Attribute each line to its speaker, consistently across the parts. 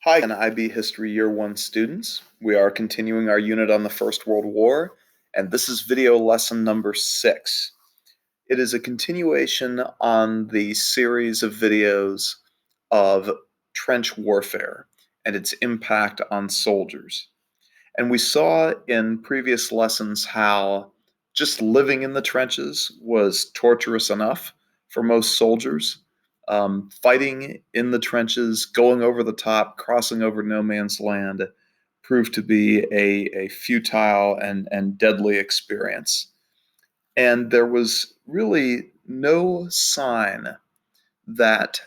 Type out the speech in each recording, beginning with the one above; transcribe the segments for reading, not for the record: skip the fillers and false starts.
Speaker 1: Hi, and IB History Year 1 students. We are continuing our unit on the First World War, and this is video lesson number 6. It is a continuation on the series of videos of trench warfare and its impact on soldiers. And we saw in previous lessons how just living in the trenches was torturous enough for most soldiers. Fighting in the trenches, going over the top, crossing over no man's land, proved to be a futile and deadly experience. And there was really no sign that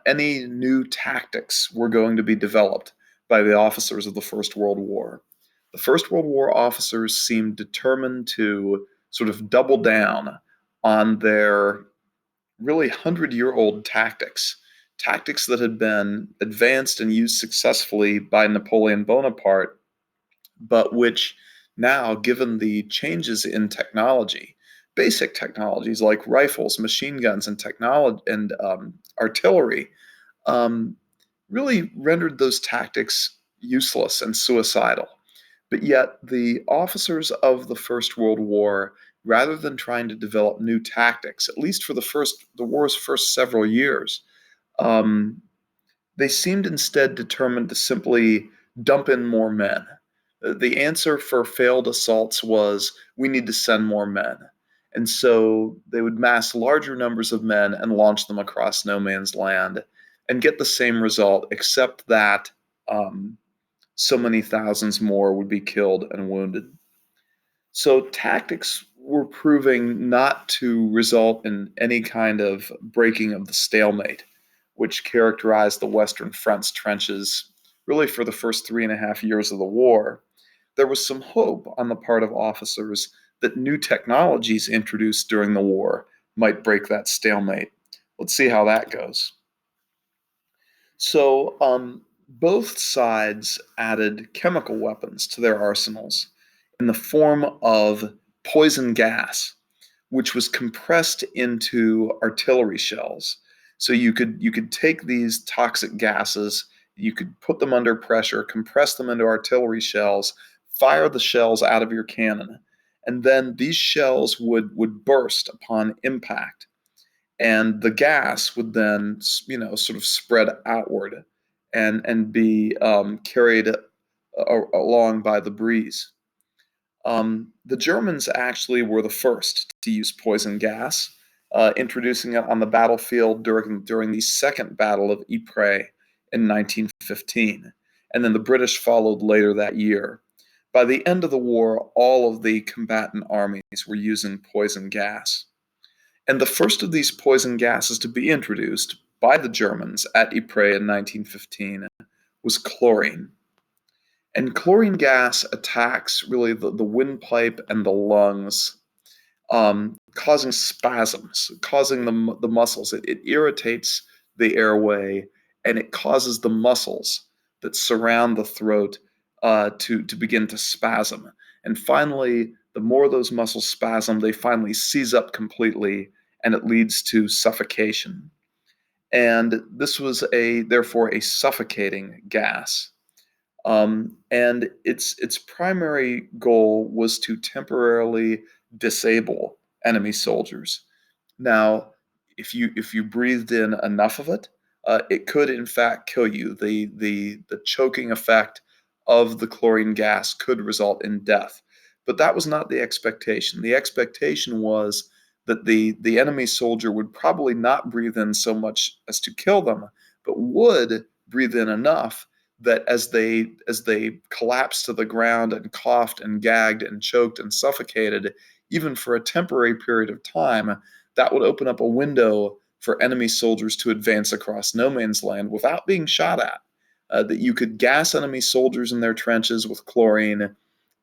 Speaker 1: any new tactics were going to be developed by the officers of the First World War. The First World War officers seemed determined to sort of double down on their really 100-year-old tactics, tactics that had been advanced and used successfully by Napoleon Bonaparte, but which now, given the changes in technology, basic technologies like rifles, machine guns, and technology and artillery, um, really rendered those tactics useless and suicidal. But yet, the officers of the First World War, rather than trying to develop new tactics, at least for the war's first several years, um, they seemed instead determined to simply dump in more men. The answer for failed assaults was we need to send more men. And so they would mass larger numbers of men and launch them across no man's land and get the same result, except that so many thousands more would be killed and wounded. So tactics were proving not to result in any kind of breaking of the stalemate, which characterized the Western Front's trenches really for the first 3.5 years of the war. There was some hope on the part of officers that new technologies introduced during the war might break that stalemate. Let's see how that goes. So, both sides added chemical weapons to their arsenals in the form of poison gas, which was compressed into artillery shells. So you could take these toxic gases, you could put them under pressure, compress them into artillery shells, fire the shells out of your cannon, and then these shells would burst upon impact, and the gas would then sort of spread outward and be carried along by the breeze. The Germans actually were the first to use poison gas, introducing it on the battlefield during the Second Battle of Ypres in 1915, and then the British followed later that year. By the end of the war, all of the combatant armies were using poison gas. And the first of these poison gases to be introduced by the Germans at Ypres in 1915 was chlorine. And chlorine gas attacks really the windpipe and the lungs, causing spasms, causing the muscles. It irritates the airway, and it causes the muscles that surround the throat to begin to spasm. And finally, the more those muscles spasm, they finally seize up completely, and it leads to suffocation. And this was therefore a suffocating gas. And its primary goal was to temporarily disable enemy soldiers. Now, if you breathed in enough of it, it could in fact kill you. The choking effect of the chlorine gas could result in death, but that was not the expectation. The expectation was that the enemy soldier would probably not breathe in so much as to kill them, but would breathe in enough that as they collapsed to the ground and coughed and gagged and choked and suffocated, even for a temporary period of time, that would open up a window for enemy soldiers to advance across no man's land without being shot at. That you could gas enemy soldiers in their trenches with chlorine,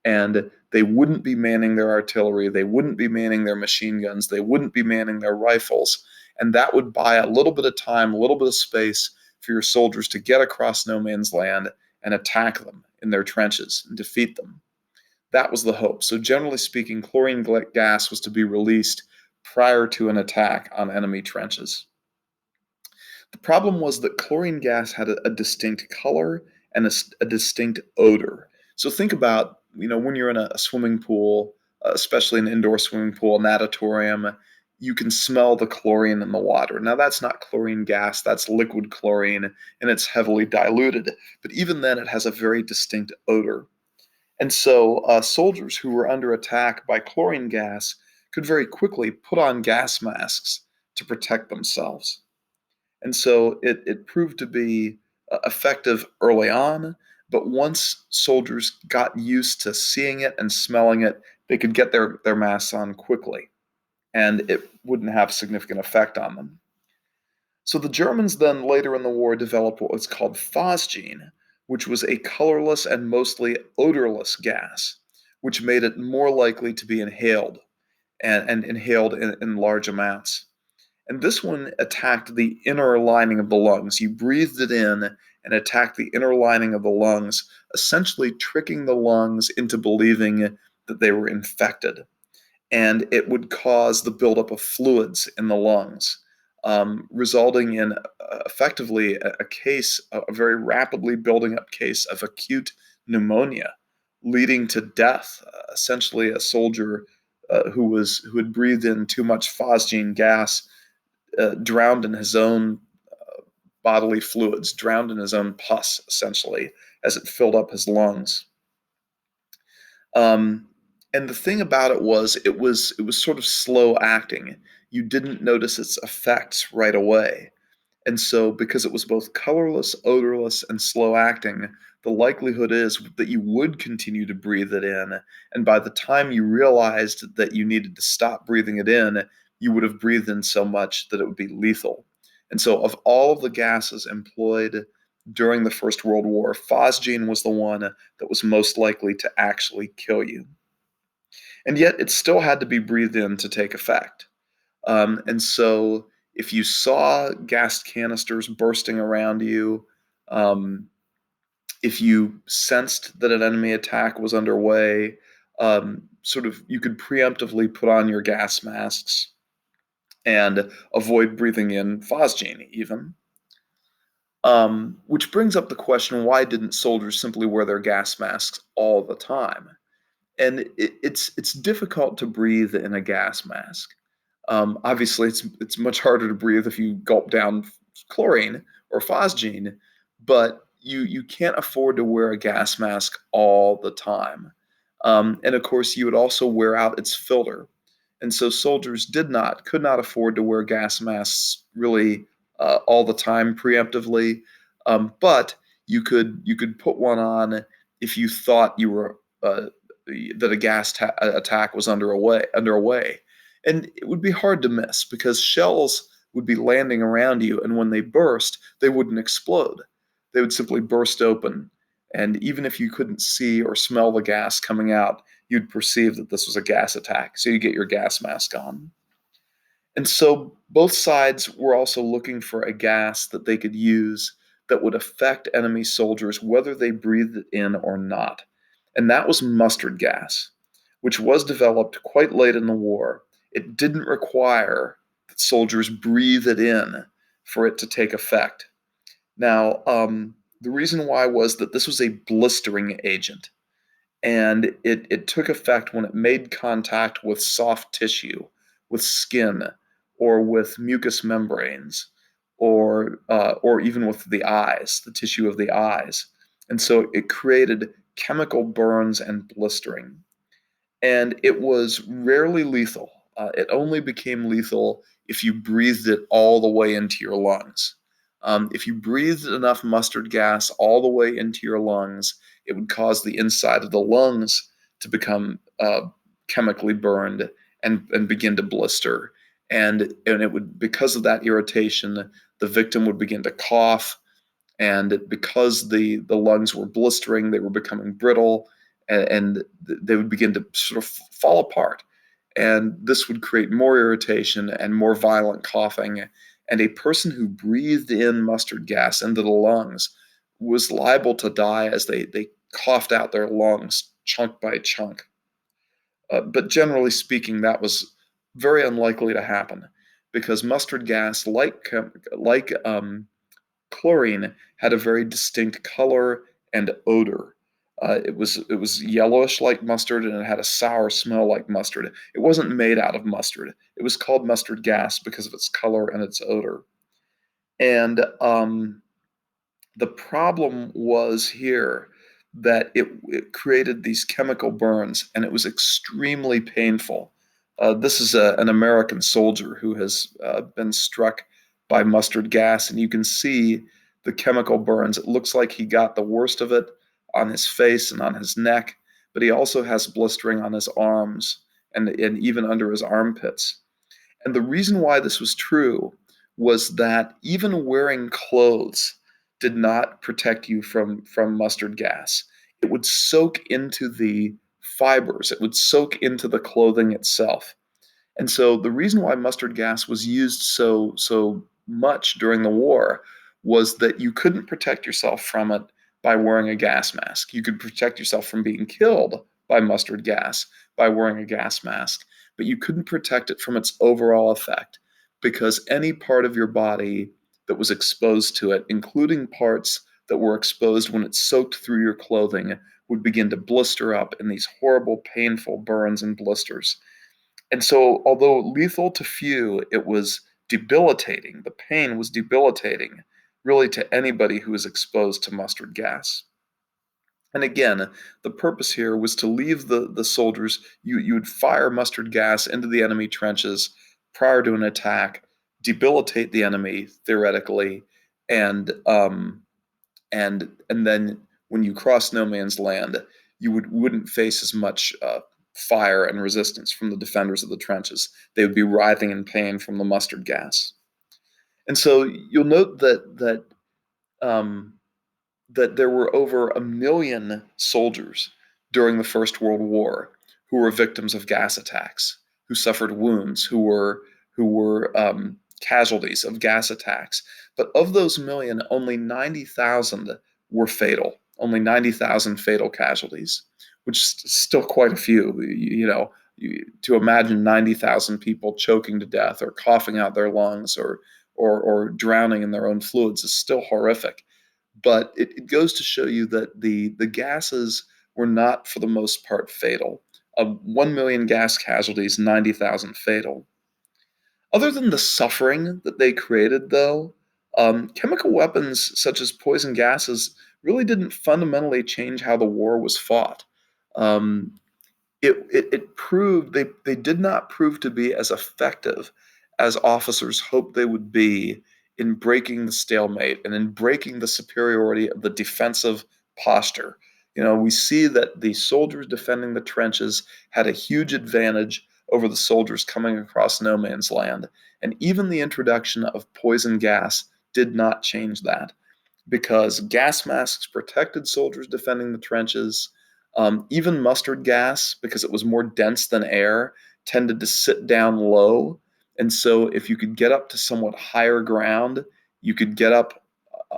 Speaker 1: and they wouldn't be manning their artillery, they wouldn't be manning their machine guns, they wouldn't be manning their rifles, and that would buy a little bit of time, a little bit of space for your soldiers to get across no man's land and attack them in their trenches and defeat them. That was the hope. So generally speaking, chlorine gas was to be released prior to an attack on enemy trenches. The problem was that chlorine gas had a distinct color and a distinct odor. So think about, when you're in a swimming pool, especially an indoor swimming pool, a natatorium, you can smell the chlorine in the water. Now, that's not chlorine gas, that's liquid chlorine, and it's heavily diluted. But even then, it has a very distinct odor. And so, soldiers who were under attack by chlorine gas could very quickly put on gas masks to protect themselves. And so it proved to be effective early on, but once soldiers got used to seeing it and smelling it, they could get their masks on quickly, and it wouldn't have significant effect on them. So the Germans then later in the war developed what was called phosgene, which was a colorless and mostly odorless gas, which made it more likely to be inhaled and inhaled in large amounts. And this one attacked the inner lining of the lungs. You breathed it in and attacked the inner lining of the lungs, essentially tricking the lungs into believing that they were infected. And it would cause the buildup of fluids in the lungs, resulting in effectively a case, a very rapidly building up case of acute pneumonia, leading to death. Essentially, a soldier who had breathed in too much phosgene gas drowned in his own bodily fluids, drowned in his own pus, essentially, as it filled up his lungs. Um, and the thing about it was sort of slow acting. You didn't notice its effects right away. And so, because it was both colorless, odorless, and slow acting, the likelihood is that you would continue to breathe it in. And by the time you realized that you needed to stop breathing it in, you would have breathed in so much that it would be lethal. And so, of all of the gases employed during the First World War, phosgene was the one that was most likely to actually kill you. And yet, it still had to be breathed in to take effect. And so, if you saw gas canisters bursting around you, um, if you sensed that an enemy attack was underway, sort of you could preemptively put on your gas masks and avoid breathing in phosgene, even. Which brings up the question, why didn't soldiers simply wear their gas masks all the time? And it's difficult to breathe in a gas mask. Obviously, it's much harder to breathe if you gulp down chlorine or phosgene, but you can't afford to wear a gas mask all the time. And of course, you would also wear out its filter. And so soldiers could not afford to wear gas masks really all the time preemptively. But you could put one on if you thought you were that a attack was underway. And it would be hard to miss because shells would be landing around you, and when they burst, they wouldn't explode. They would simply burst open. And even if you couldn't see or smell the gas coming out, you'd perceive that this was a gas attack. So you get your gas mask on. And so both sides were also looking for a gas that they could use that would affect enemy soldiers whether they breathed it in or not. And that was mustard gas, which was developed quite late in the war. It didn't require that soldiers breathe it in for it to take effect. Now, the reason why was that this was a blistering agent, and it took effect when it made contact with soft tissue, with skin, or with mucous membranes, or even with the eyes, the tissue of the eyes. And so it created chemical burns and blistering. And it was rarely lethal. It only became lethal if you breathed it all the way into your lungs. If you breathed enough mustard gas all the way into your lungs, it would cause the inside of the lungs to become chemically burned and begin to blister. And it would, because of that irritation, the victim would begin to cough, and because the lungs were blistering, they were becoming brittle, and they would begin to sort of fall apart. And this would create more irritation and more violent coughing. And a person who breathed in mustard gas into the lungs was liable to die as they coughed out their lungs chunk by chunk. But generally speaking, that was very unlikely to happen. because mustard gas, like chlorine, had a very distinct color and odor. It was yellowish like mustard, and it had a sour smell like mustard. It wasn't made out of mustard. It was called mustard gas because of its color and its odor. And the problem was here that it created these chemical burns, and it was extremely painful. This is an American soldier who has been struck by mustard gas, and you can see the chemical burns. It looks like he got the worst of it on his face and on his neck, but he also has blistering on his arms and even under his armpits. And the reason why this was true was that even wearing clothes did not protect you from mustard gas. It would soak into the fibers, it would soak into the clothing itself. And so the reason why mustard gas was used so much during the war was that you couldn't protect yourself from it by wearing a gas mask. You could protect yourself from being killed by mustard gas by wearing a gas mask, but you couldn't protect it from its overall effect because any part of your body that was exposed to it, including parts that were exposed when it soaked through your clothing, would begin to blister up in these horrible, painful burns and blisters. And so, although lethal to few, it was debilitating. The pain was debilitating, really, to anybody who was exposed to mustard gas. And again, the purpose here was to leave the soldiers. You would fire mustard gas into the enemy trenches prior to an attack, debilitate the enemy theoretically, and and then when you cross no man's land, you wouldn't face as much fire and resistance from the defenders of the trenches. They would be writhing in pain from the mustard gas. And so you'll note um, that there were over 1 million soldiers during the First World War who were victims of gas attacks, who suffered wounds, who were casualties of gas attacks. But of those million, only 90,000 were fatal. Only 90,000 fatal casualties, which is still quite a few. To imagine 90,000 people choking to death or coughing out their lungs or drowning in their own fluids is still horrific. But it goes to show you that the gases were not, for the most part, fatal. 1 million gas casualties, 90,000 fatal. Other than the suffering that they created, though, chemical weapons such as poison gases really didn't fundamentally change how the war was fought. Um, it proved they did not prove to be as effective as officers hoped they would be in breaking the stalemate and in breaking the superiority of the defensive posture. We see that the soldiers defending the trenches had a huge advantage over the soldiers coming across no man's land. And even the introduction of poison gas did not change that because gas masks protected soldiers defending the trenches. Even mustard gas, because it was more dense than air, tended to sit down low. And so, if you could get up to somewhat higher ground, you could get up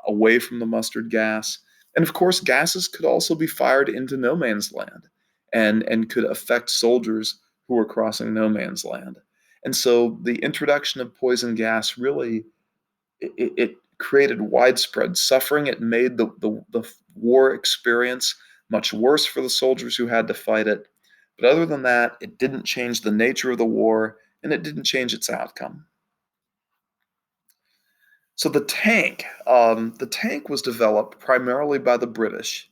Speaker 1: away from the mustard gas. And of course, gases could also be fired into no man's land and could affect soldiers who were crossing no man's land. And so, the introduction of poison gas really it created widespread suffering. It made the war experience much worse for the soldiers who had to fight it. But other than that, it didn't change the nature of the war and it didn't change its outcome. So the tank was developed primarily by the British,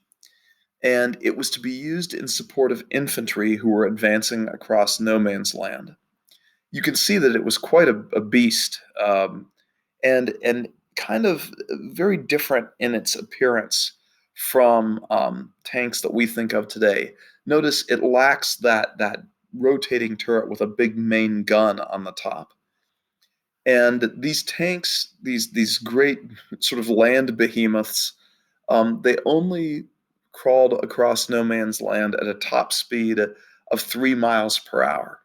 Speaker 1: and it was to be used in support of infantry who were advancing across no man's land. You can see that it was quite a beast, and kind of very different in its appearance from tanks that we think of today. Notice it lacks that rotating turret with a big main gun on the top. And these tanks, these great sort of land behemoths, they only crawled across no man's land at a top speed of 3 miles per hour.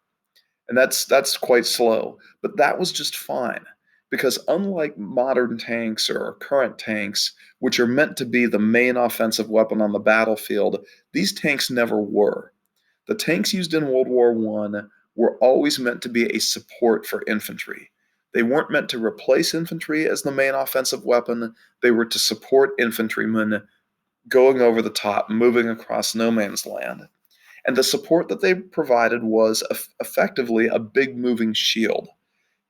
Speaker 1: And that's quite slow, but that was just fine because unlike modern tanks or current tanks, which are meant to be the main offensive weapon on the battlefield, these tanks never were. The tanks used in World War I were always meant to be a support for infantry. They weren't meant to replace infantry as the main offensive weapon. They were to support infantrymen going over the top, moving across no man's land. And the support that they provided was effectively a big moving shield.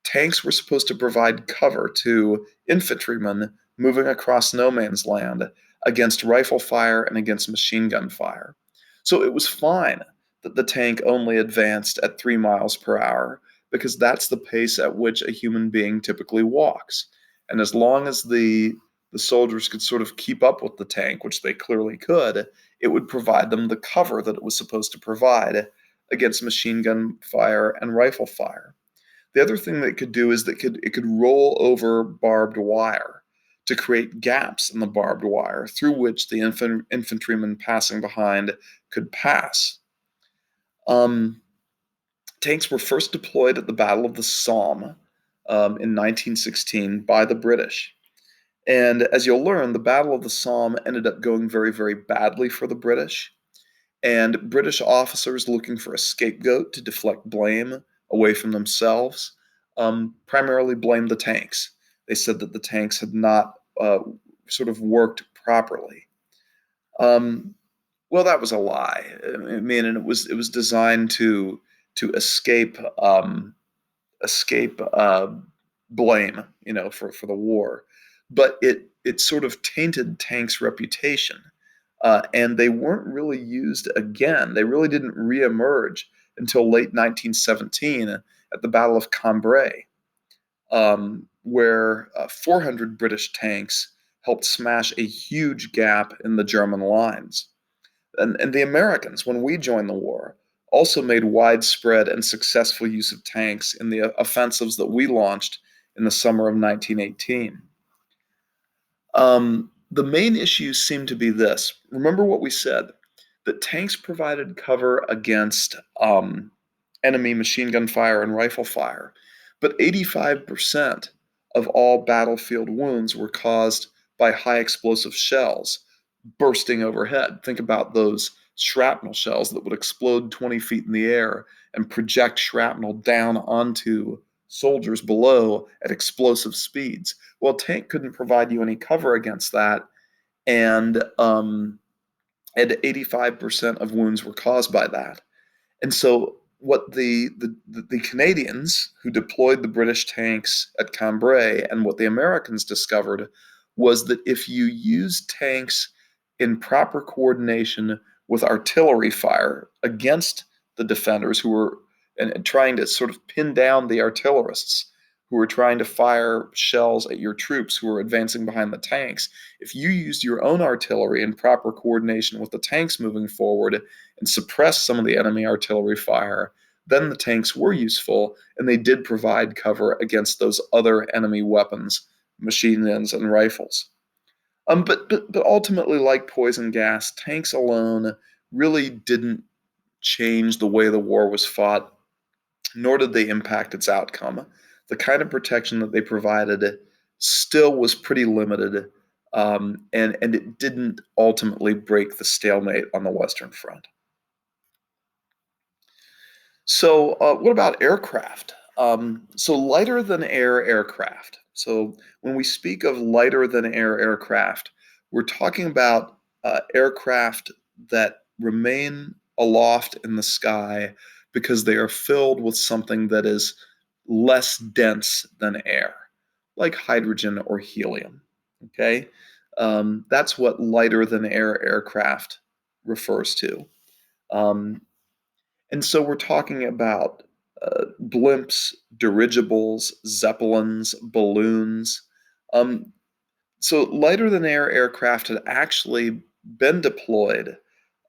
Speaker 1: Tanks were supposed to provide cover to infantrymen moving across no man's land against rifle fire and against machine gun fire. So it was fine that the tank only advanced at 3 miles per hour because that's the pace at which a human being typically walks. And as long as the soldiers could sort of keep up with the tank, which they clearly could, it would provide them the cover that it was supposed to provide against machine gun fire and rifle fire. The other thing that it could do is that it could roll over barbed wire to create gaps in the barbed wire through which the infantrymen passing behind could pass. Um, Tanks were first deployed at the Battle of the Somme in 1916 by the British. And as you'll learn, the Battle of the Somme ended up going very, very badly for the British. And British officers looking for a scapegoat to deflect blame away from themselves primarily blamed the tanks. They said that the tanks had not sort of worked properly. Um, well, that was a lie. I mean, and it was designed to escape blame, for the war, but it sort of tainted tanks' reputation, and they weren't really used again. They really didn't reemerge until late 1917 at the Battle of Cambrai, where 400 British tanks helped smash a huge gap in the German lines. And the Americans, when we joined the war, also made widespread and successful use of tanks in the offensives that we launched in the summer of 1918. The main issues seem to be this. Remember what we said, that tanks provided cover against enemy machine gun fire and rifle fire, but 85% of all battlefield wounds were caused by high explosive shells bursting overhead. Think about those shrapnel shells that would explode 20 feet in the air and project shrapnel down onto soldiers below at explosive speeds. Well, a tank couldn't provide you any cover against that, and 85% of wounds were caused by that. And so what the Canadians who deployed the British tanks at Cambrai and what the Americans discovered was that if you use tanks in proper coordination with artillery fire against the defenders who were and trying to sort of pin down the artillerists who were trying to fire shells at your troops who were advancing behind the tanks. If you used your own artillery in proper coordination with the tanks moving forward and suppressed some of the enemy artillery fire, then the tanks were useful and they did provide cover against those other enemy weapons, machine guns and rifles. But ultimately, like poison gas, tanks alone really didn't change the way the war was fought, nor did they impact its outcome. The kind of protection that they provided still was pretty limited, and it didn't ultimately break the stalemate on the Western Front. So, what about aircraft? So, lighter than air aircraft. So, when we speak of lighter than air aircraft, we're talking about aircraft that remain aloft in the sky because they are filled with something that is less dense than air, like hydrogen or helium. Okay? That's what lighter than air aircraft refers to. Um, and so we're talking about blimps, dirigibles, zeppelins, balloons. Um, so lighter than air aircraft had actually been deployed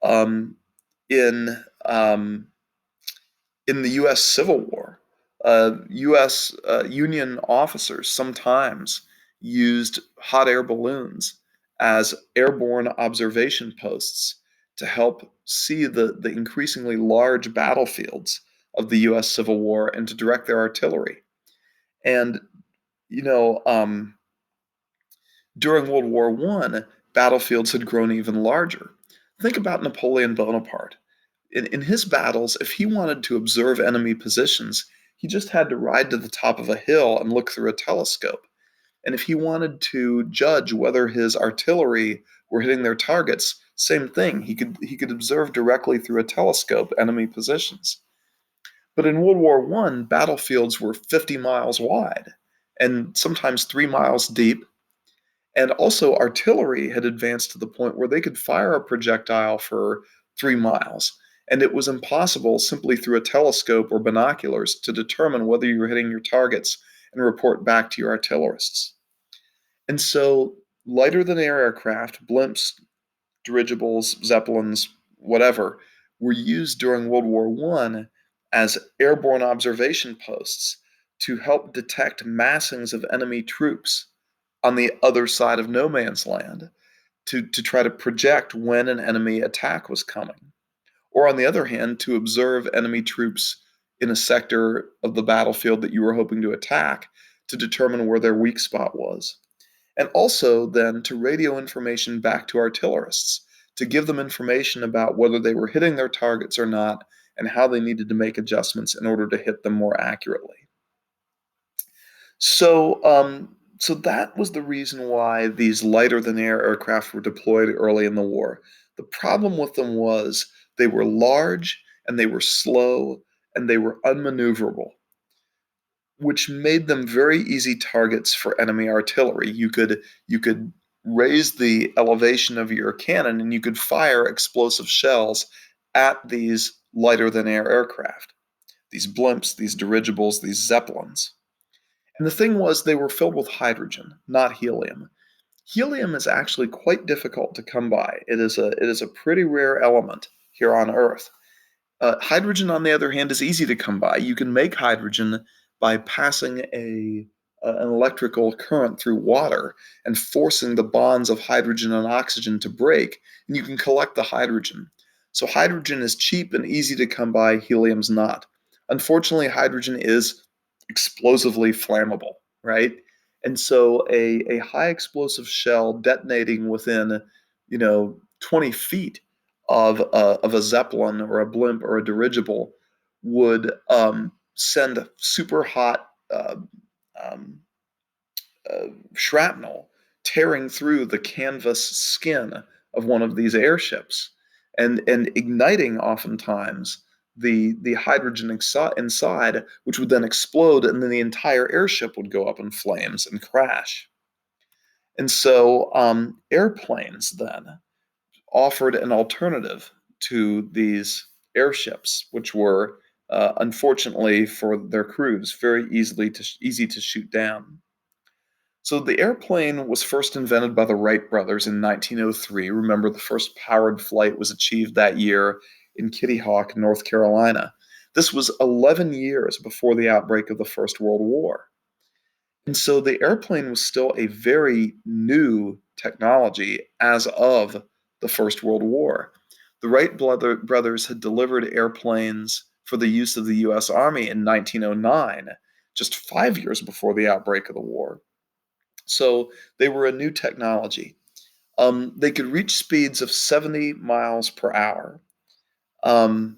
Speaker 1: um, in um, in the U.S. Civil War. U.S. Union officers sometimes used hot air balloons as airborne observation posts to help see the increasingly large battlefields of the U.S. Civil War and to direct their artillery. And, you know, during World War I, battlefields had grown even larger. Think about Napoleon Bonaparte. In his battles, if he wanted to observe enemy positions, He just had to ride to the top of a hill and look through a telescope. And if he wanted to judge whether his artillery were hitting their targets, same thing. He could observe directly through a telescope enemy positions. But in World War I, battlefields were 50 miles wide and sometimes 3 miles deep. And also, artillery had advanced to the point where they could fire a projectile for 3 miles. And it was impossible simply through a telescope or binoculars to determine whether you were hitting your targets and report back to your artillerists. And so, lighter than air aircraft, blimps, dirigibles, zeppelins, whatever, were used during World War I as airborne observation posts to help detect massings of enemy troops on the other side of no man's land to try to project when an enemy attack was coming. Or, on the other hand, to observe enemy troops in a sector of the battlefield that you were hoping to attack to determine where their weak spot was. And also, then, to radio information back to artillerists to give them information about whether they were hitting their targets or not and how they needed to make adjustments in order to hit them more accurately. So that was the reason why these lighter than air aircraft were deployed early in the war. The problem with them was they were large and they were slow and they were unmaneuverable, which made them very easy targets for enemy artillery. You could raise the elevation of your cannon and you could fire explosive shells at these lighter than air aircraft, these blimps, these dirigibles, these zeppelins. And the thing was, they were filled with hydrogen, not helium. Helium is actually quite difficult to come by. It is a pretty rare element here on Earth. Hydrogen, on the other hand, is easy to come by. You can make hydrogen by passing an electrical current through water and forcing the bonds of hydrogen and oxygen to break, and you can collect the hydrogen. So hydrogen is cheap and easy to come by, helium's not. Unfortunately, hydrogen is explosively flammable, right? And so a high explosive shell detonating within, 20 feet of a zeppelin or a blimp or a dirigible would send super hot um, shrapnel tearing through the canvas skin of one of these airships and igniting oftentimes the hydrogen inside, which would then explode, and then the entire airship would go up in flames and crash. And so airplanes then offered an alternative to these airships, which were unfortunately for their crews very easy to shoot down. So the airplane was first invented by the Wright brothers in 1903. Remember, the first powered flight was achieved that year in Kitty Hawk, North Carolina. This was 11 years before the outbreak of the First World War. And so the airplane was still a very new technology as of the First World War. The Wright brothers had delivered airplanes for the use of the U.S. Army in 1909, just 5 years before the outbreak of the war. So they were a new technology. They could reach speeds of 70 miles per hour, um,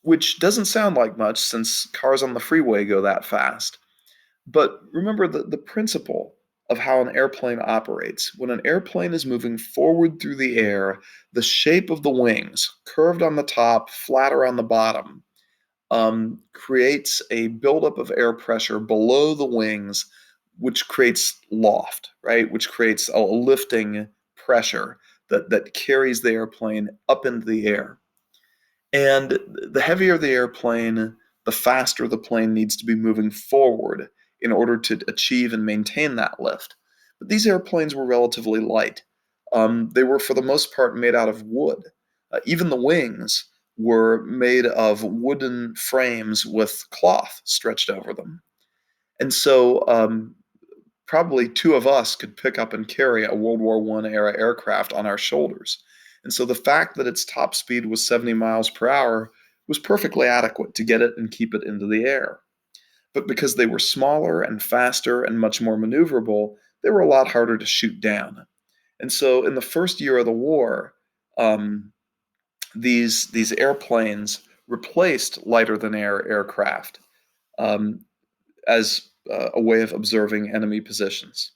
Speaker 1: which doesn't sound like much since cars on the freeway go that fast. But remember the principle of how an airplane operates. When an airplane is moving forward through the air, the shape of the wings, curved on the top, flatter on the bottom, creates a buildup of air pressure below the wings, which creates loft, right? Which creates a lifting pressure that carries the airplane up into the air. And the heavier the airplane, the faster the plane needs to be moving forward in order to achieve and maintain that lift. But these airplanes were relatively light. They were, for the most part, made out of wood. Even the wings were made of wooden frames with cloth stretched over them. And so probably two of us could pick up and carry a World War I era aircraft on our shoulders. And so the fact that its top speed was 70 miles per hour was perfectly adequate to get it and keep it into the air. But because they were smaller and faster and much more maneuverable, they were a lot harder to shoot down. And so in the first year of the war, these airplanes replaced lighter than air aircraft. um, as a way of observing enemy positions.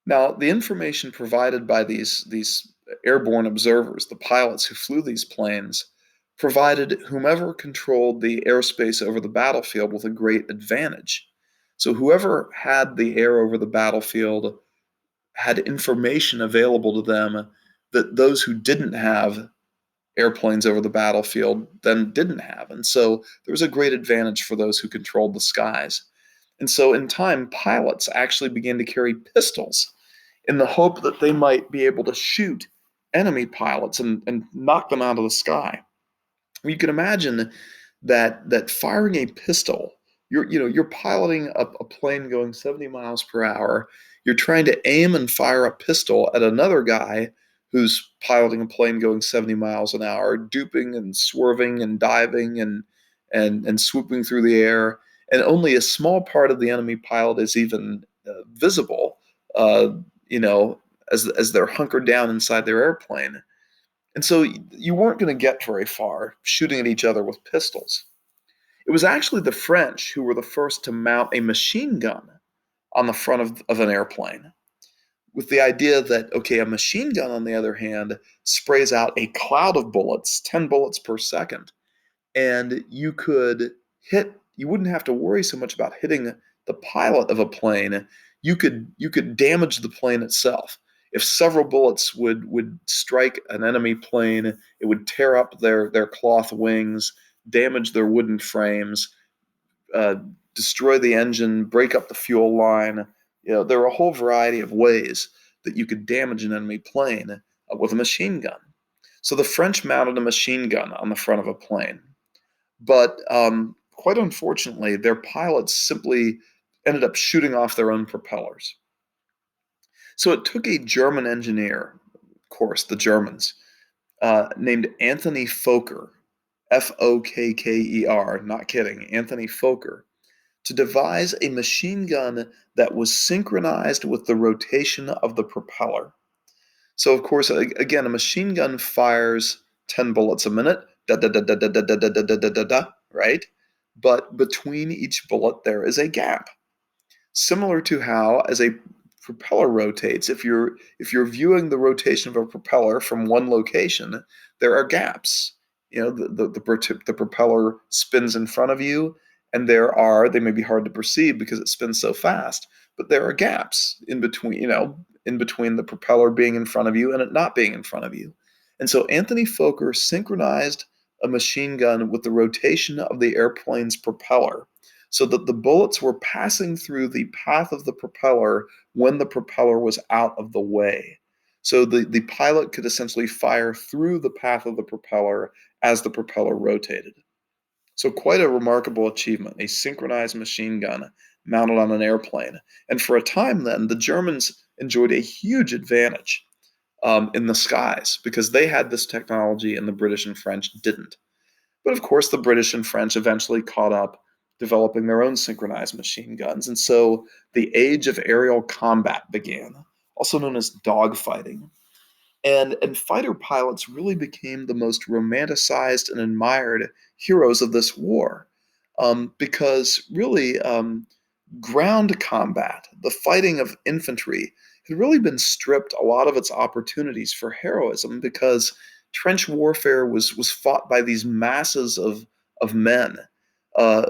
Speaker 1: Now, the information provided by these airborne observers, the pilots who flew these planes, provided whomever controlled the airspace over the battlefield with a great advantage. So whoever had the air over the battlefield had information available to them that those who didn't have airplanes over the battlefield then didn't have. And so there was a great advantage for those who controlled the skies. And so in time, pilots actually began to carry pistols in the hope that they might be able to shoot enemy pilots and knock them out of the sky. You can imagine that firing a pistol, you're piloting a plane going 70 miles per hour. You're trying to aim and fire a pistol at another guy who's piloting a plane going 70 miles an hour, duping and swerving and diving and swooping through the air, and only a small part of the enemy pilot is even visible. Uh, you know, as they're hunkered down inside their airplane. And so you weren't going to get very far shooting at each other with pistols. It was actually the French who were the first to mount a machine gun on the front of an airplane, with the idea that, okay, a machine gun, on the other hand, sprays out a cloud of bullets, 10 bullets per second, and you wouldn't have to worry so much about hitting the pilot of a plane. You could damage the plane itself. If several bullets would strike an enemy plane, it would tear up their cloth wings, damage their wooden frames, uh, destroy the engine, break up the fuel line. There are a whole variety of ways that you could damage an enemy plane with a machine gun. So the French mounted a machine gun on the front of a plane. But quite unfortunately, their pilots simply ended up shooting off their own propellers. So it took a German engineer, of course, the Germans, named Anthony Fokker, Fokker, not kidding, Anthony Fokker, to devise a machine gun that was synchronized with the rotation of the propeller. So, of course, again, a machine gun fires 10 bullets a minute, da da da da da da da da da da da da, right? But between each bullet, there is a gap. Similar to how, as a propeller rotates, if you're viewing the rotation of a propeller from one location, there are gaps. The propeller spins in front of you, and they may be hard to perceive because it spins so fast, but there are gaps in between the propeller being in front of you and it not being in front of you. And so Anthony Fokker synchronized a machine gun with the rotation of the airplane's propeller so that the bullets were passing through the path of the propeller when the propeller was out of the way. So the pilot could essentially fire through the path of the propeller as the propeller rotated. So quite a remarkable achievement, a synchronized machine gun mounted on an airplane. And for a time then, the Germans enjoyed a huge advantage in the skies because they had this technology and the British and French didn't. But of course, the British and French eventually caught up, developing their own synchronized machine guns. And so the age of aerial combat began, also known as dogfighting. And fighter pilots really became the most romanticized and admired heroes of this war because really ground combat, the fighting of infantry, had really been stripped a lot of its opportunities for heroism because trench warfare was fought by these masses of men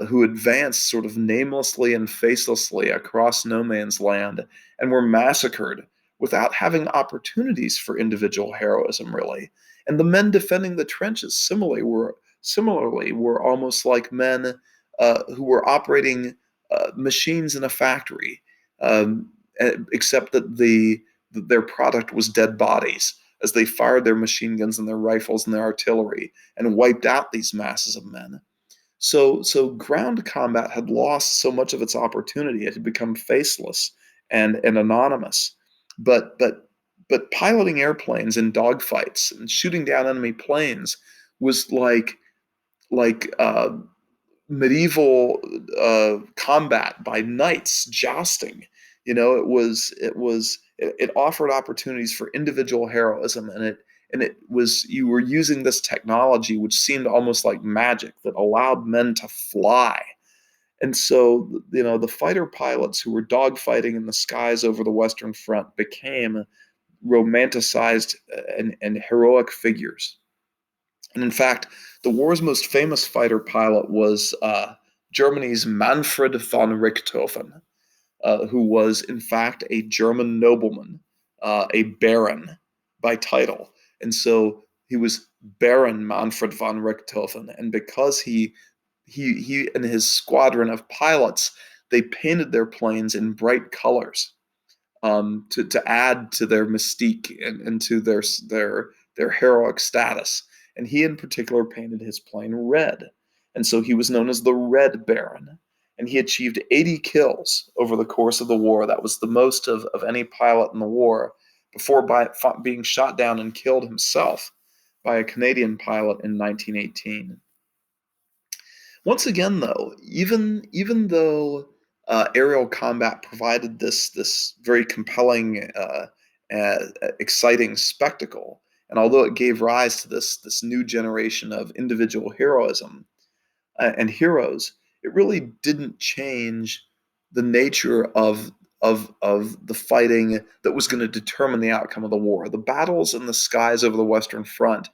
Speaker 1: who advanced sort of namelessly and facelessly across no man's land and were massacred without having opportunities for individual heroism, really. And the men defending the trenches similarly were almost like men who were operating machines in a factory, um, except that their product was dead bodies as they fired their machine guns and their rifles and their artillery and wiped out these masses of men. So ground combat had lost so much of its opportunity; it had become faceless and anonymous. But piloting airplanes in dogfights and shooting down enemy planes was like medieval combat by knights jousting. It offered opportunities for individual heroism, and it was you were using this technology which seemed almost like magic that allowed men to fly. And so, the fighter pilots who were dogfighting in the skies over the Western Front became romanticized and heroic figures. And in fact, the war's most famous fighter pilot was Germany's Manfred von Richthofen, who was in fact a German nobleman, a baron by title. And so he was Baron Manfred von Richthofen. And because he and his squadron of pilots, they painted their planes in bright colors, to add to their mystique and to their heroic status. And he in particular painted his plane red. And so he was known as the Red Baron. And he achieved 80 kills over the course of the war. That was the most of any pilot in the war, before being shot down and killed himself by a Canadian pilot in 1918. Once again, though, even though aerial combat provided this very compelling, exciting spectacle, and although it gave rise to this new generation of individual heroism and heroes, it really didn't change the nature of the fighting that was going to determine the outcome of the war. The battles in the skies over the Western Front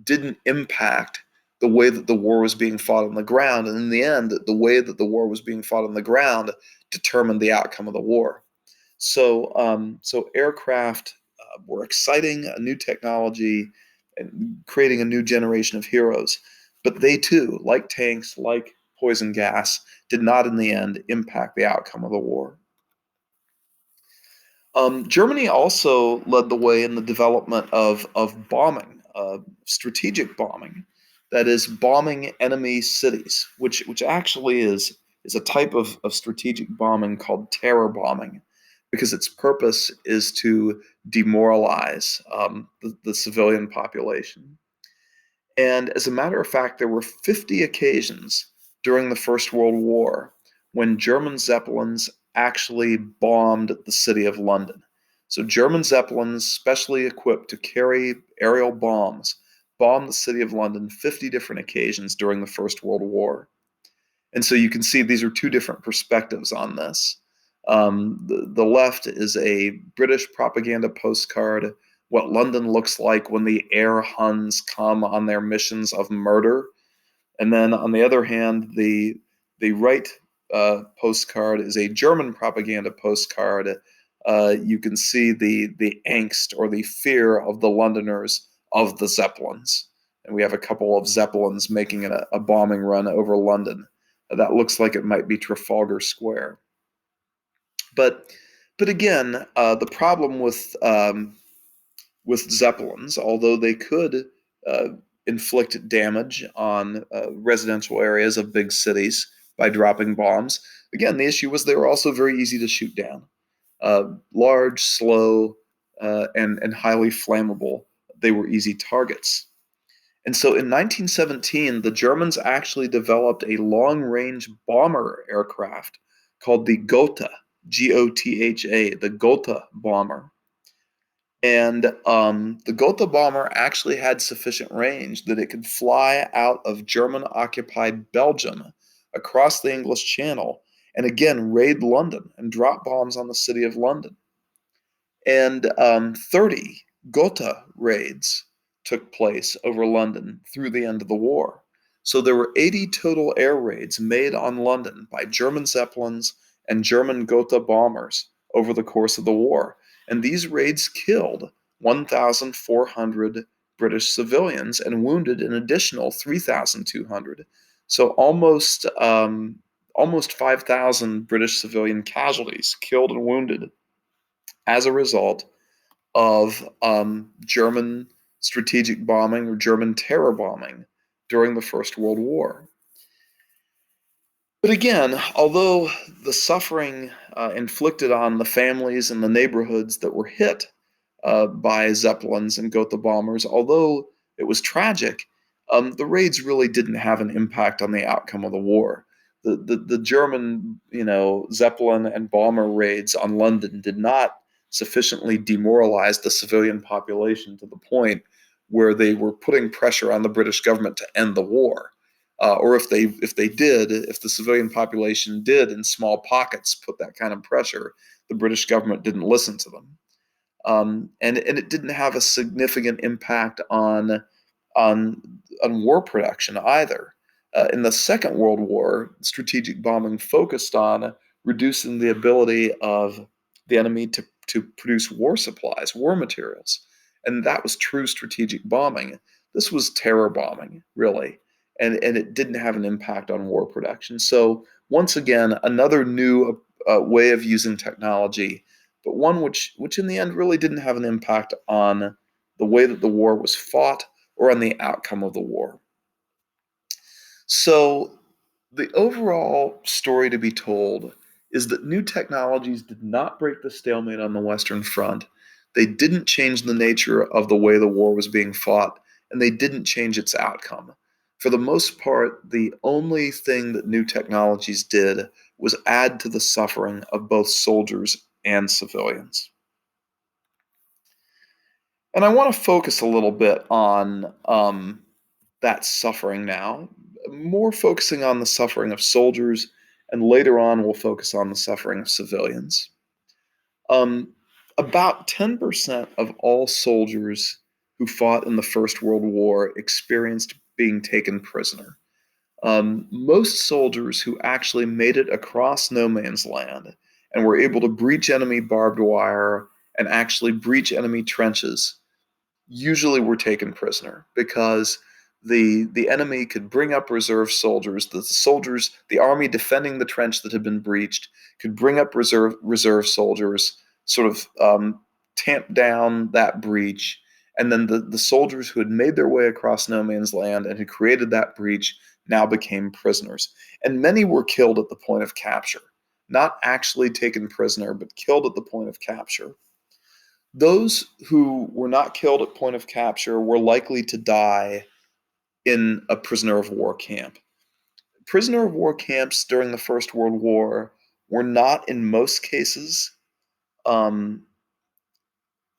Speaker 1: didn't impact the way that the war was being fought on the ground. And in the end, the way that the war was being fought on the ground determined the outcome of the war. So aircraft were exciting, a new technology, and creating a new generation of heroes. But they too, like tanks, like poison gas, did not in the end impact the outcome of the war. Germany also led the way in the development of bombing, strategic bombing, that is, bombing enemy cities, which actually is a type of strategic bombing called terror bombing, because its purpose is to demoralize the civilian population. And as a matter of fact, there were 50 occasions during the First World War when German Zeppelins actually bombed the city of London. So German Zeppelins, specially equipped to carry aerial bombs, bombed the city of London 50 different occasions during the First World War. And so you can see these are two different perspectives on this. The left is a British propaganda postcard, what London looks like when the air Huns come on their missions of murder. And then on the other hand, the right postcard is a German propaganda postcard. You can see the angst or the fear of the Londoners of the Zeppelins. And we have a couple of Zeppelins making a bombing run over London. That looks like it might be Trafalgar Square. But again, the problem with Zeppelins, although they could uh, inflict damage on residential areas of big cities by dropping bombs, again, the issue was they were also very easy to shoot down. Large, slow, and highly flammable, they were easy targets. And so in 1917, the Germans actually developed a long range bomber aircraft called the Gotha, Gotha, the Gotha bomber. And the Gotha bomber actually had sufficient range that it could fly out of German occupied Belgium across the English Channel and again raid London and drop bombs on the city of London. And 30 Gotha raids took place over London through the end of the war. So there were 80 total air raids made on London by German Zeppelins and German Gotha bombers over the course of the war. And these raids killed 1,400 British civilians and wounded an additional 3,200. So almost 5,000 British civilian casualties killed and wounded as a result of German strategic bombing or German terror bombing during the First World War. But again, although the suffering inflicted on the families and the neighborhoods that were hit by Zeppelins and Gotha bombers, although it was tragic, the raids really didn't have an impact on the outcome of the war. The German, Zeppelin and bomber raids on London did not sufficiently demoralize the civilian population to the point where they were putting pressure on the British government to end the war. or if the civilian population did in small pockets put that kind of pressure, the British government didn't listen to them. And it didn't have a significant impact on war production either. In the Second World War, strategic bombing focused on reducing the ability of the enemy to produce war supplies, war materials. And that was true strategic bombing. This was terror bombing, really. And it didn't have an impact on war production. So, once again, another new way of using technology, but one which in the end really didn't have an impact on the way that the war was fought or on the outcome of the war. So, the overall story to be told is that new technologies did not break the stalemate on the Western Front. They didn't change the nature of the way the war was being fought, and they didn't change its outcome. For the most part, the only thing that new technologies did was add to the suffering of both soldiers and civilians. And I want to focus a little bit on that suffering now, more focusing on the suffering of soldiers, and later on we'll focus on the suffering of civilians. Um, about 10% of all soldiers who fought in the First World War experienced being taken prisoner. Most soldiers who actually made it across no man's land and were able to breach enemy barbed wire and actually breach enemy trenches usually were taken prisoner because the enemy could bring up reserve soldiers. The army defending the trench that had been breached, could bring up reserve soldiers, sort of tamp down that breach, and then the soldiers who had made their way across no man's land and had created that breach now became prisoners. And many were killed at the point of capture, not actually taken prisoner, but killed at the point of capture. Those who were not killed at point of capture were likely to die in a prisoner of war camp. Prisoner of war camps during the First World War were not, in most cases, um,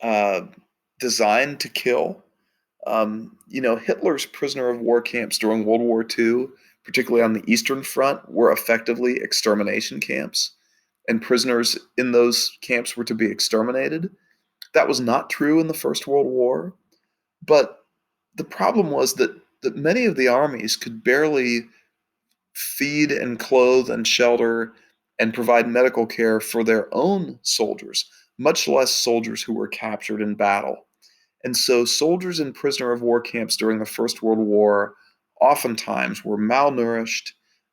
Speaker 1: uh, designed to kill. Hitler's prisoner of war camps during World War II, particularly on the Eastern Front, were effectively extermination camps, and prisoners in those camps were to be exterminated. That was not true in the First World War, but the problem was that many of the armies could barely feed and clothe and shelter and provide medical care for their own soldiers, much less soldiers who were captured in battle. And so soldiers in prisoner of war camps during the First World War oftentimes were malnourished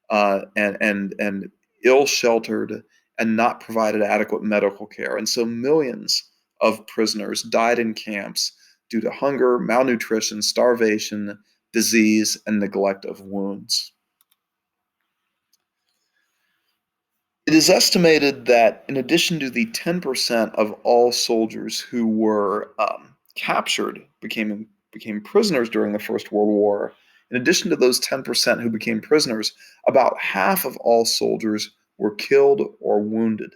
Speaker 1: and ill sheltered and not provided adequate medical care. And so millions of prisoners died in camps due to hunger, malnutrition, starvation, disease, and neglect of wounds. It is estimated that in addition to the 10% of all soldiers who were captured became prisoners during the First World War, in addition to those 10% who became prisoners, about half of all soldiers were killed or wounded.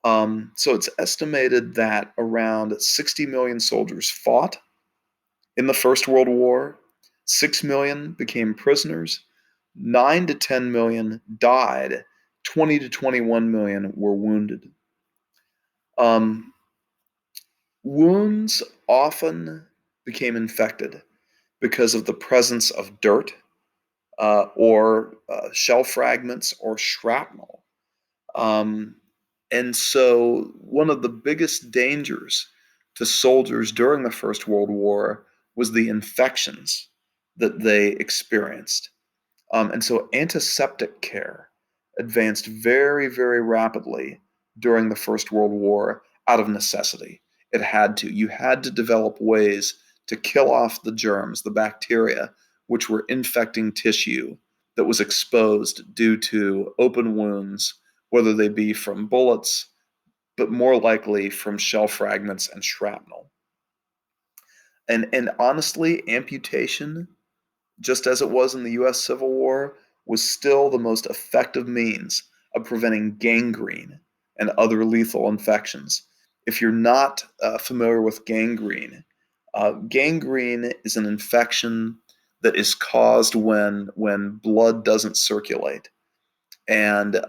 Speaker 1: So it's estimated that around 60 million soldiers fought in the First World War, 6 million became prisoners, 9 to 10 million died, 20 to 21 million were wounded. Um, Wounds often became infected because of the presence of dirt or shell fragments or shrapnel. Um, and so, one of the biggest dangers to soldiers during the First World War was the infections that they experienced. And so antiseptic care advanced very, very rapidly during the First World War out of necessity. It had to. You had to develop ways to kill off the germs, the bacteria, which were infecting tissue that was exposed due to open wounds, whether they be from bullets, but more likely from shell fragments and shrapnel. And honestly, amputation, just as it was in the US Civil War, was still the most effective means of preventing gangrene and other lethal infections. If you're not familiar with gangrene, gangrene is an infection that is caused when blood doesn't circulate. And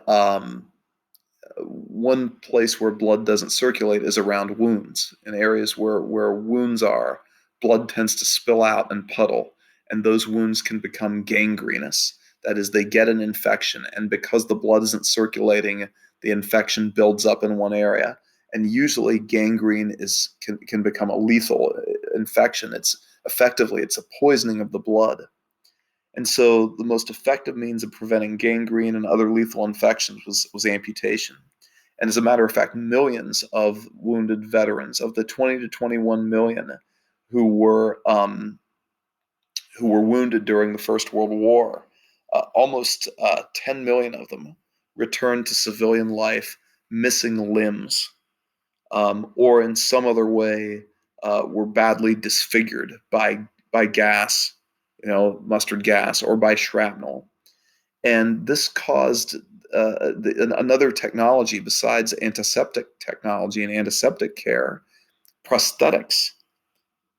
Speaker 1: one place where blood doesn't circulate is around wounds. In areas where wounds are, blood tends to spill out and puddle, and those wounds can become gangrenous. That is, they get an infection, and because the blood isn't circulating, the infection builds up in one area. And usually, gangrene can become a lethal infection. It's a poisoning of the blood. And so the most effective means of preventing gangrene and other lethal infections was amputation. And as a matter of fact, millions of wounded veterans, of the 20 to 21 million who were wounded during the First World War, almost 10 million of them returned to civilian life missing limbs, or in some other way were badly disfigured by gas, mustard gas, or by shrapnel. And this caused another technology besides antiseptic technology and antiseptic care, prosthetics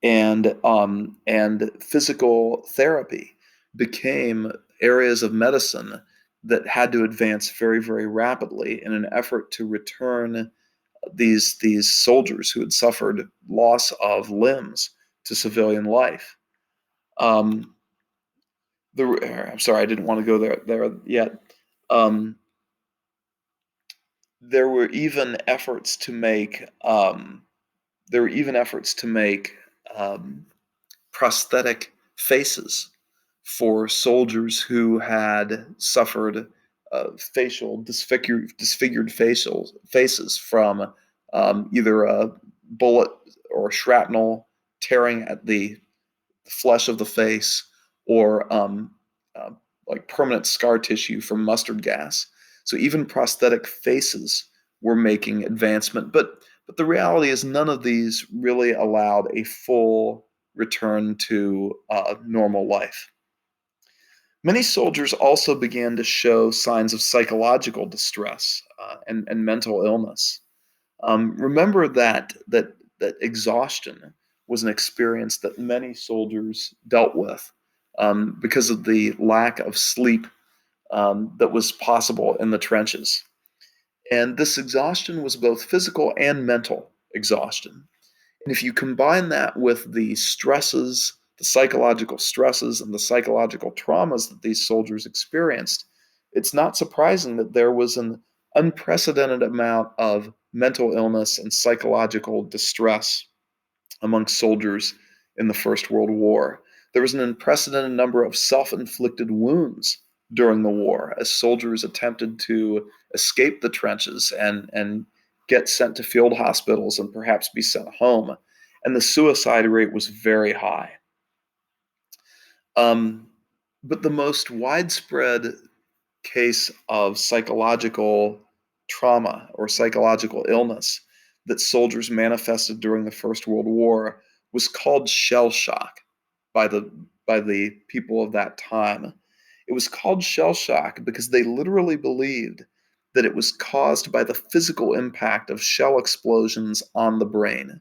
Speaker 1: and physical therapy became areas of medicine that had to advance very, very rapidly in an effort to return these soldiers who had suffered loss of limbs to civilian life. Um, I'm sorry, I didn't want to go there yet. Um, there were even efforts to make um, prosthetic faces for soldiers who had suffered disfigured faces from either a bullet or shrapnel tearing at the flesh of the face, or uh, like permanent scar tissue from mustard gas. So even prosthetic faces were making advancement, but the reality is none of these really allowed a full return to normal life. Many soldiers also began to show signs of psychological distress and mental illness. Remember that exhaustion was an experience that many soldiers dealt with because of the lack of sleep that was possible in the trenches. And this exhaustion was both physical and mental exhaustion. And if you combine that with the stresses, the psychological stresses, and the psychological traumas that these soldiers experienced, it's not surprising that there was an unprecedented amount of mental illness and psychological distress among soldiers in the First World War. There was an unprecedented number of self inflicted wounds during the war as soldiers attempted to escape the trenches and get sent to field hospitals and perhaps be sent home. And the suicide rate was very high. Um, but the most widespread case of psychological trauma or psychological illness that soldiers manifested during the First World War was called shell shock by the people of that time. It was called shell shock because they literally believed that it was caused by the physical impact of shell explosions on the brain.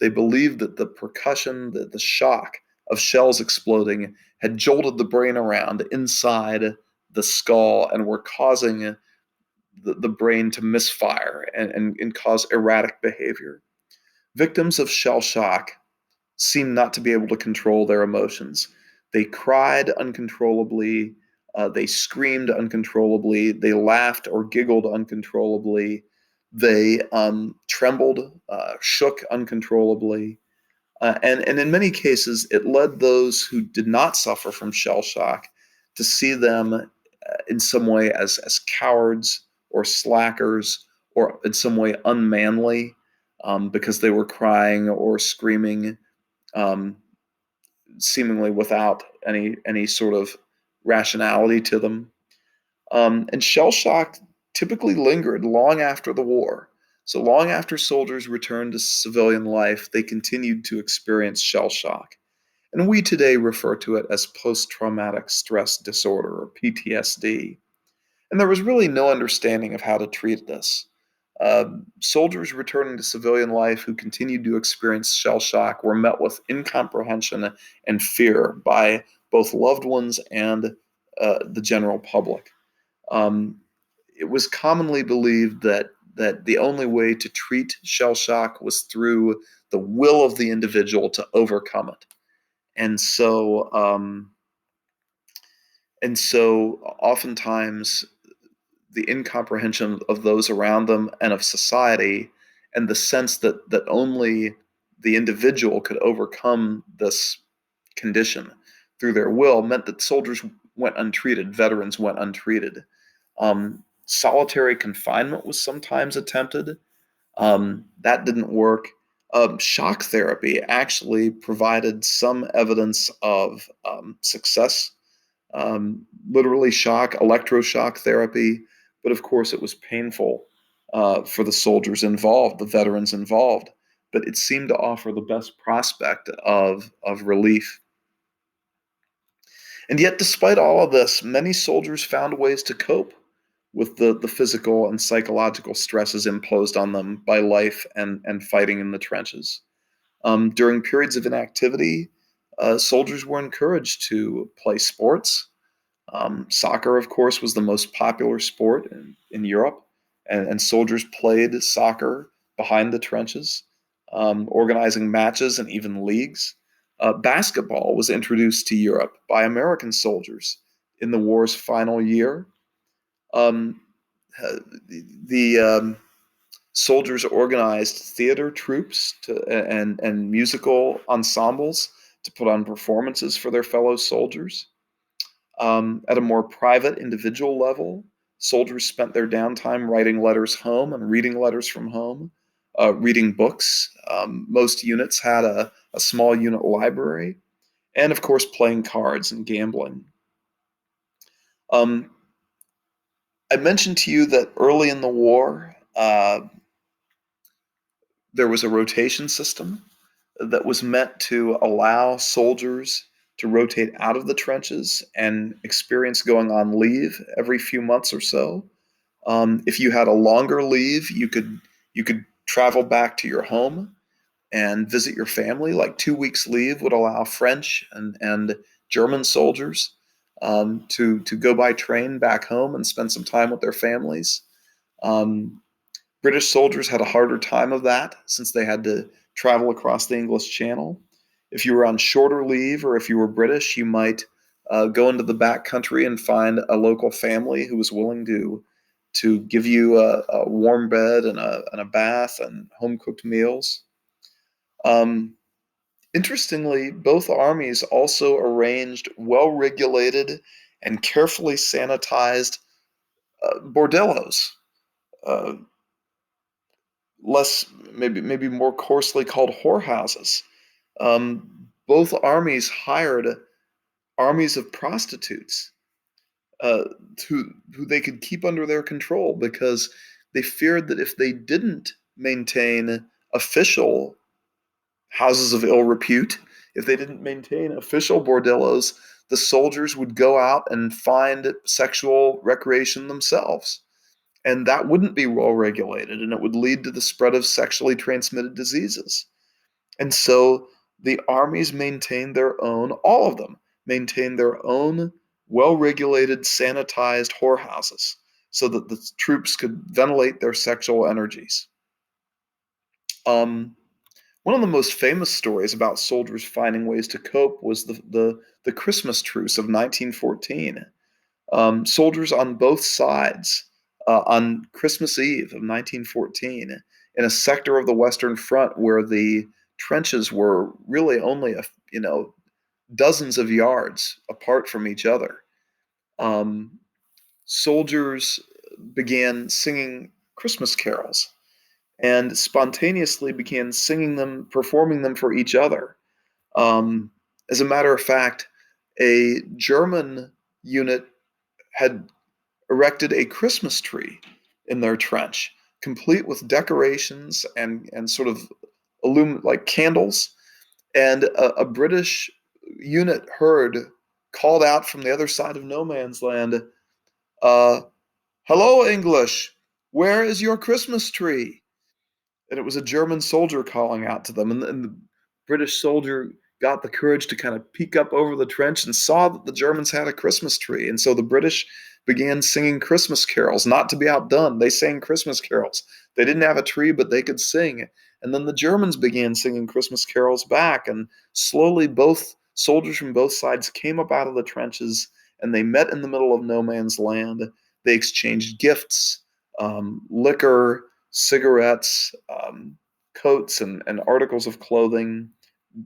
Speaker 1: They believed that the percussion, the shock of shells exploding had jolted the brain around inside the skull and were causing the brain to misfire and cause erratic behavior. Victims of shell shock seemed not to be able to control their emotions. They cried uncontrollably, they screamed uncontrollably, they laughed or giggled uncontrollably, they trembled, shook uncontrollably. And in many cases, it led those who did not suffer from shell shock to see them in some way as cowards or slackers or in some way unmanly because they were crying or screaming, um, seemingly without any sort of rationality to them. And shell shock typically lingered long after the war. So long after soldiers returned to civilian life, they continued to experience shell shock. And we today refer to it as post traumatic stress disorder, or PTSD. And there was really no understanding of how to treat this. Soldiers returning to civilian life who continued to experience shell shock were met with incomprehension and fear by both loved ones and the general public. Um, it was commonly believed that the only way to treat shell shock was through the will of the individual to overcome it. And so, oftentimes the incomprehension of those around them and of society, and the sense that only the individual could overcome this condition through their will, meant that soldiers went untreated, veterans went untreated. Solitary confinement was sometimes attempted. That didn't work. Shock therapy actually provided some evidence of success. Literally shock, electroshock therapy, but of course it was painful for the soldiers involved, the veterans involved. But it seemed to offer the best prospect of relief. And yet, despite all of this, many soldiers found ways to cope with the physical and psychological stresses imposed on them by life and fighting in the trenches. During periods of inactivity, soldiers were encouraged to play sports. Soccer, of course, was the most popular sport in Europe, and soldiers played soccer behind the trenches, organizing matches and even leagues. Basketball was introduced to Europe by American soldiers in the war's final year. Um, the soldiers organized theater troupes and musical ensembles to put on performances for their fellow soldiers. At a more private, individual level, soldiers spent their downtime writing letters home and reading letters from home, reading books. Most units had a small unit library, and of course, playing cards and gambling. Um, I mentioned to you that early in the war, there was a rotation system that was meant to allow soldiers to rotate out of the trenches and experience going on leave every few months or so. If you had a longer leave, you could travel back to your home and visit your family. Like 2 weeks leave would allow French and German soldiers to go by train back home and spend some time with their families. Um, British soldiers had a harder time of that since they had to travel across the English Channel. If you were on shorter leave, or if you were British, you might go into the back country and find a local family who was willing to give you a warm bed and a bath and home cooked meals. Um, Interestingly, both armies also arranged well regulated and carefully sanitized bordellos. Uh, Less, maybe more coarsely called whorehouses. Both armies hired armies of prostitutes uh, who they could keep under their control, because they feared that if they didn't maintain official houses of ill repute, if they didn't maintain official bordellos, the soldiers would go out and find sexual recreation themselves. And that wouldn't be well regulated, and it would lead to the spread of sexually transmitted diseases. And so the armies maintained their own, all of them maintained their own well regulated, sanitized whorehouses so that the troops could ventilate their sexual energies. Um, One of the most famous stories about soldiers finding ways to cope was the Christmas truce of 1914. Soldiers on both sides on Christmas Eve of 1914, in a sector of the Western Front where the trenches were really only dozens of yards apart from each other. Um, Soldiers began singing Christmas carols and spontaneously began singing them, performing them for each other. Um, as a matter of fact, a German unit had erected a Christmas tree in their trench, complete with decorations and sort of like candles. And a British unit heard called out from the other side of no man's land, uh, "Hello, English! Where is your Christmas tree?" And it was a German soldier calling out to them. And the British soldier got the courage to kind of peek up over the trench and saw that the Germans had a Christmas tree. And so the British began singing Christmas carols, not to be outdone. They sang Christmas carols. They didn't have a tree, but they could sing. And then the Germans began singing Christmas carols back. And slowly, both soldiers from both sides came up out of the trenches and they met in the middle of no man's land. They exchanged gifts, liquor, cigarettes, coats, and articles of clothing,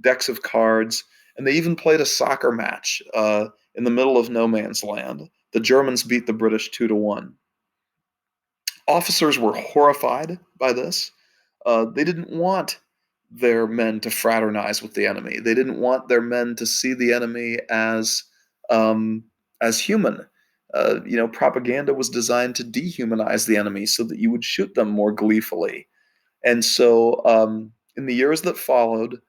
Speaker 1: decks of cards, and they even played a soccer match in the middle of no man's land. The Germans beat the British 2-1. Officers were horrified by this. They didn't want their men to fraternize with the enemy. They didn't want their men to see the enemy um, as human. Propaganda was designed to dehumanize the enemy so that you would shoot them more gleefully. And so, in the years that followed,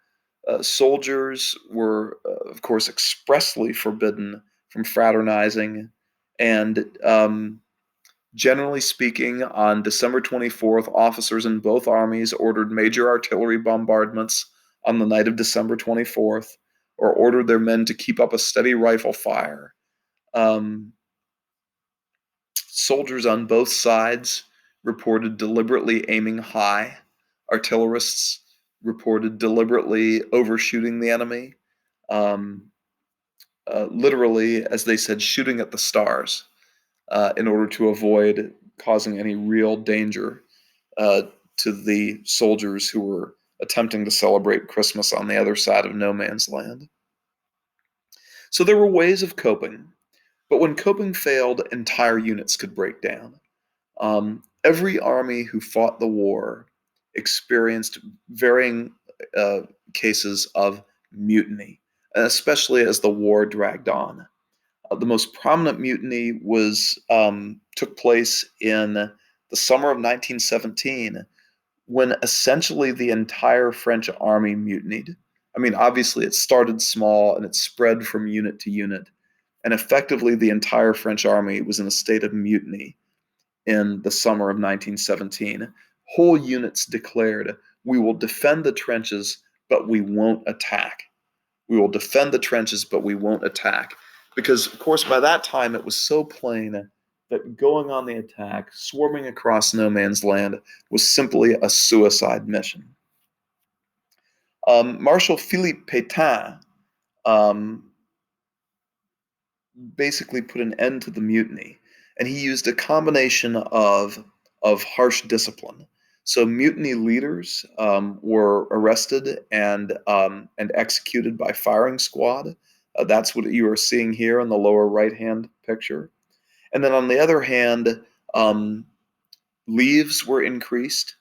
Speaker 1: soldiers were, of course, expressly forbidden from fraternizing. And generally speaking, on December 24th, officers in both armies ordered major artillery bombardments on the night of December 24th, or ordered their men to keep up a steady rifle fire. Soldiers on both sides reported deliberately aiming high. Artillerists reported deliberately overshooting the enemy, um, literally, as they said, shooting at the stars in order to avoid causing any real danger to the soldiers who were attempting to celebrate Christmas on the other side of no man's land. So there were ways of coping, but when coping failed, entire units could break down. Every army who fought the war experienced varying cases of mutiny, especially as the war dragged on. The most prominent mutiny took place in the summer of 1917, when essentially the entire French army mutinied. I mean, obviously, it started small and it spread from unit to unit, and effectively the entire French army was in a state of mutiny in the summer of 1917. Whole units declared, "We will defend the trenches, but we won't attack. We will defend the trenches, but we won't attack." Because, of course, by that time it was so plain that going on the attack, swarming across no man's land, was simply a suicide mission. Marshal Philippe Pétain um, basically put an end to the mutiny, and he used a combination of harsh discipline. So mutiny leaders were arrested and executed by firing squad. That's what you are seeing here in the lower right hand picture. And then on the other hand, um, leaves were increased.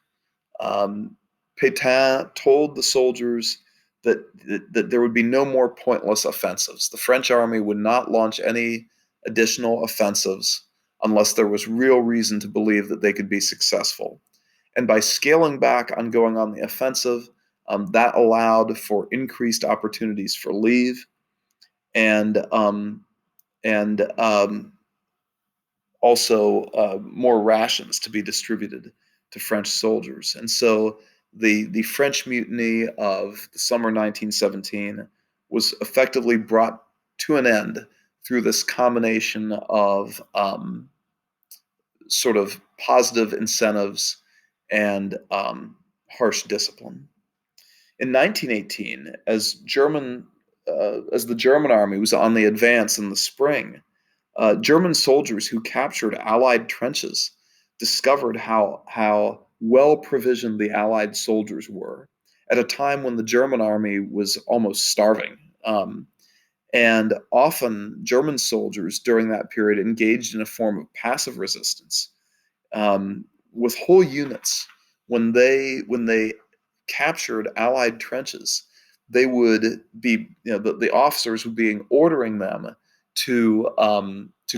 Speaker 1: Um, Pétain told the soldiers that there would be no more pointless offensives. The French army would not launch any additional offensives unless there was real reason to believe that they could be successful. And by scaling back on going on the offensive, that allowed for increased opportunities for leave and and also more rations to be distributed to French soldiers. And so the French mutiny of the summer 1917 was effectively brought to an end through this combination of sort of positive incentives and harsh discipline. In 1918, as the German army was on the advance in the spring, German soldiers who captured Allied trenches discovered how well provisioned the Allied soldiers were at a time when the German army was almost starving. And often German soldiers during that period engaged in a form of passive resistance with whole units. When they captured Allied trenches, they would be, the officers would be ordering them to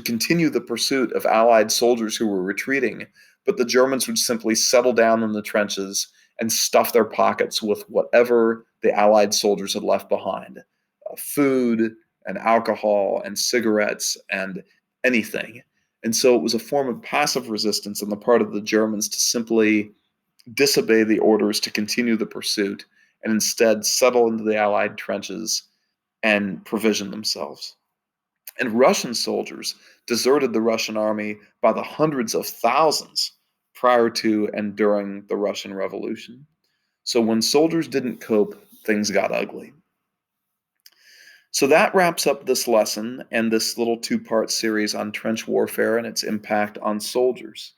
Speaker 1: continue the pursuit of Allied soldiers who were retreating, but the Germans would simply settle down in the trenches and stuff their pockets with whatever the Allied soldiers had left behind, food and alcohol and cigarettes and anything. And so it was a form of passive resistance on the part of the Germans to simply disobey the orders to continue the pursuit and instead settle into the Allied trenches and provision themselves. And Russian soldiers deserted the Russian army by the hundreds of thousands prior to and during the Russian Revolution. So when soldiers didn't cope, things got ugly. So that wraps up this lesson and this little two-part series on trench warfare and its impact on soldiers.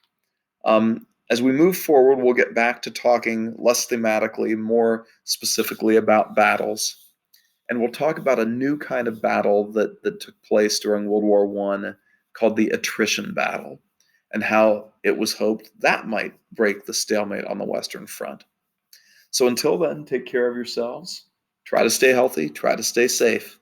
Speaker 1: As we move forward, we'll get back to talking less thematically, more specifically about battles. And we'll talk about a new kind of battle that took place during World War I called the attrition battle, and how it was hoped that might break the stalemate on the Western Front. So until then, take care of yourselves. Try to stay healthy. Try to stay safe.